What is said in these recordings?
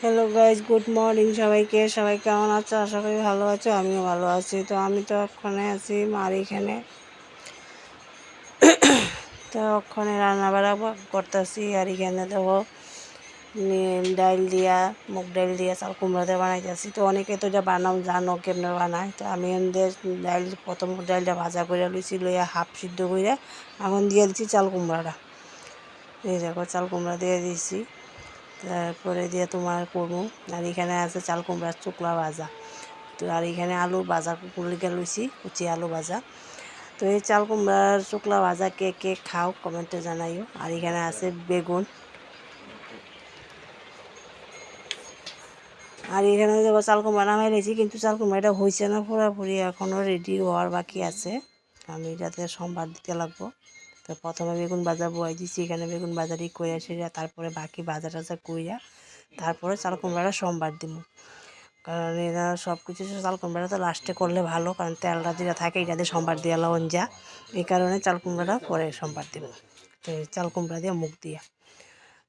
Hello guys, good morning সবাইকে। সবাই কেমন আছো? আশা করি ভালো আছো। আমিও ভালো আছি। তো আমি তো ওখানে আছি মার এখানে। তো ওখানে রান্নাবাড়া করতেছি। আর এখানে দেখো ডাইল দিয়া, মুগ ডাইল দিয়া চাল কুমড়া দিয়ে বানাইতেছি। তো অনেকে তো এটা বানাও জানো কেমনে বানায়। তো আমি ডাইল প্রথম ডাইলটা ভাজা করে লইছি, লইয়া হাফ সিদ্ধ করে এখন দিয়ে দিচ্ছি চাল কুমড়াটা। এই দেখো চাল কুমড়া দিয়ে দিচ্ছি, তারপরে দিয়ে তোমার করবো। আর এখানে আছে চাল কুমড়ার চুকলা ভাজা। তো আর এখানে আলু ভাজা কুলিকে লইছি, কুচি আলু ভাজা। তো এই চাল কুমড়ার চুকলা ভাজা কে কে খাও কমেন্টে জানাইও। আর এখানে আছে বেগুন। আর এখানে দেখো চাল কুমড়া নামাই লেছি, কিন্তু চাল কুমড়াটা হয়েছে না পুরোপুরি, এখনও রেডি হওয়ার বাকি আছে। আমি এটাতে সোমবার দিতে লাগবো। তো প্রথমে বেগুন ভাজা বয়াই দিচ্ছি, এখানে বেগুন ভাজাটি কইরা সেরা, তারপরে বাকি ভাজা টাজা কইরা তারপরে চাল কুমড়াটা সোমবার দিব। কারণ এরা সব কিছু চাল কুমড়াটা তো লাস্টে করলে ভালো, কারণ তেলটা যেটা থাকে এটাতে সোমবার দিয়ে লবণ যা, এই কারণে চাল কুমড়াটা পরে সোমবার দিব। তো চাল কুমড়া দিয়ে মুখ দিয়া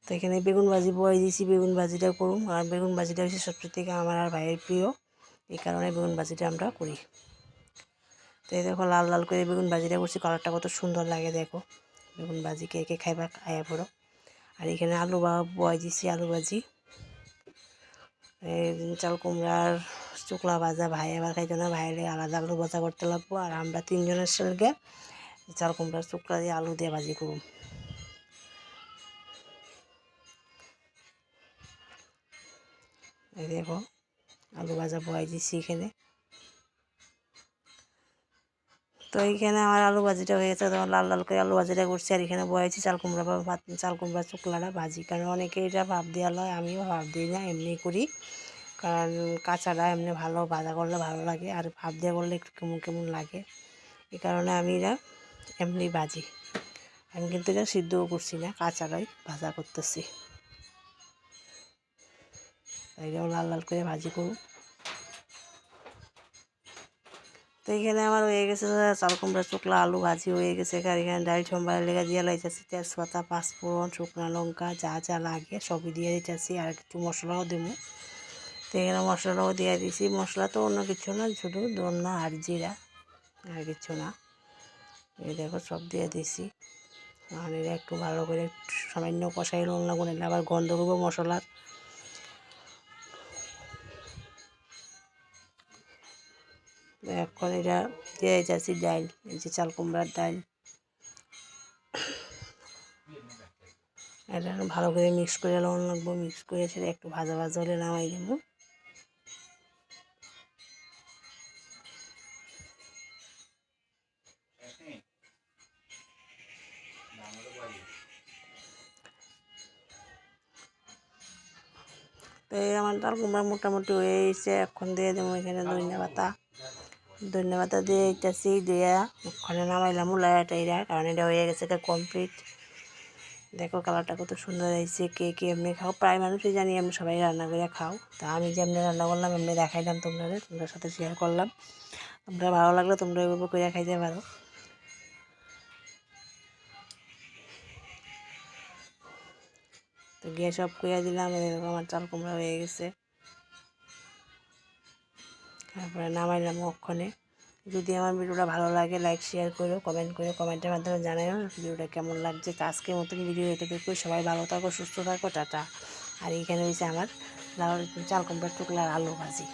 তো এখানে বেগুন ভাজি বয়াই দিয়েছি, বেগুন ভাজিটা করুন। আর বেগুন ভাজিটা হচ্ছে সবচেয়ে থেকে আমার আর ভাইয়ের প্রিয়, এই কারণে বেগুন ভাজিটা আমরা করি। তো এই দেখো লাল লাল করে বেগুন ভাজিটা করছি, কালারটা কত সুন্দর লাগে দেখো। বেগুন ভাজি কে কে খাইবা খাইয়া পড়ো। আর এখানে আলু বয়াই দিছি, আলু ভাজি। চাল কুমড়ার চুকলা ভাজা ভাই আবার খাইতো না, ভাইয়ের আলাদা আলু ভাজা করতে লাগবো। আর আমরা তিনজনের সঙ্গে চাল কুমড়ার চুকলা দিয়ে আলু দিয়ে ভাজি করব। এই দেখো আলু ভাজা বয়াই দিচ্ছি এখানে। তো এইখানে আমার আলু ভাজিটা হয়ে গেছে, তখন লাল লাল করে আলু ভাজিটা করছি। আর এখানে বয়াইছি চাল কুমড়া চাল কুমড়া চুকলাটা ভাজি, কারণ অনেকে এটা ভাপ দেওয়া লয়, আমিও ভাপ দিই না, এমনি করি। কারণ কাঁচাটা এমনি ভালো ভাজা করলে ভালো লাগে, আর ভাপ দিয়ে করলে একটু কেমন কেমন লাগে, এই কারণে আমি এটা এমনি ভাজি। আমি কিন্তু এটা সিদ্ধও করছি না, কাঁচাটাই ভাজা করতেছি। এটাও লাল লাল করে ভাজি করুন। তো এইখানে আমার হয়ে গেছে চাল কুমড়া চুকলা আলু ভাজি হয়ে গেছে। আর এখানে ডাল সোমবারের লেগে দিয়ে লাইতেছি তেজপাতা, পাঁচফোড়ন, শুকনো লঙ্কা, যা যা লাগে সবই দিয়ে দিতেছি। আর একটু মশলাও দেবো। তো এখানে মশলাও দিয়ে দিছি। মশলা তো অন্য কিছু না, শুধু ধনিয়া আর জিরা, আর কিছু না। এই দেখো সব দিয়ে দিছি। আর এটা একটু ভালো করে সামান্য কষাই লঙ্কা করে নিলে আবার গন্ধ করবো মশলার। এখন এটা দিয়ে যাচ্ছি ডাল, এই যে চাল কুমড়ার ডাল। এটা ভালো করে মিক্স করে লবণ লাগবো, মিক্স করে সেটা একটু ভাজা ভাজা হলে নামাই দেবো। তো এই আমার চাল কুমড়া মোটামুটি হয়ে গেছে। এখন দিয়ে দেবো এখানে ধনিয়া পাতা দিয়ে দিতেছি, দিয়ে ওখানে নামাইলাম উলাইয়া টাইরা, কারণ এটা হয়ে গেছে কমপ্লিট। দেখো কালারটা কত সুন্দর হয়েছে। কে কে এমনি খাও, প্রায় মানুষই জানি এমনি সবাই রান্না করে খাও। তা আমি যে এমনি রান্না করলাম, এমনি দেখাইলাম তোমাদের সাথে শেয়ার করলাম। তোমরা ভালো লাগলে তোমরা এভাবে করে খাইতে পারো। তো গ্যাস অফ করে দিলাম। এরকম আমার চাল কুমড়া হয়ে গেছে। তারপরে নামাইলাম ওখানে। যদি আমার ভিডিওটা ভালো লাগে লাইক শেয়ার করো, কমেন্ট করো, কমেন্টের মাধ্যমে জানাও ভিডিওটা কেমন লাগছে। তো আজকের মতন ভিডিও এতটুকু। সবাই ভালো থাকো, সুস্থ থাকো, টাটা। আর এইখানে হয়েছে আমার চাল কুমড়ার টুকলার আলু ভাজি।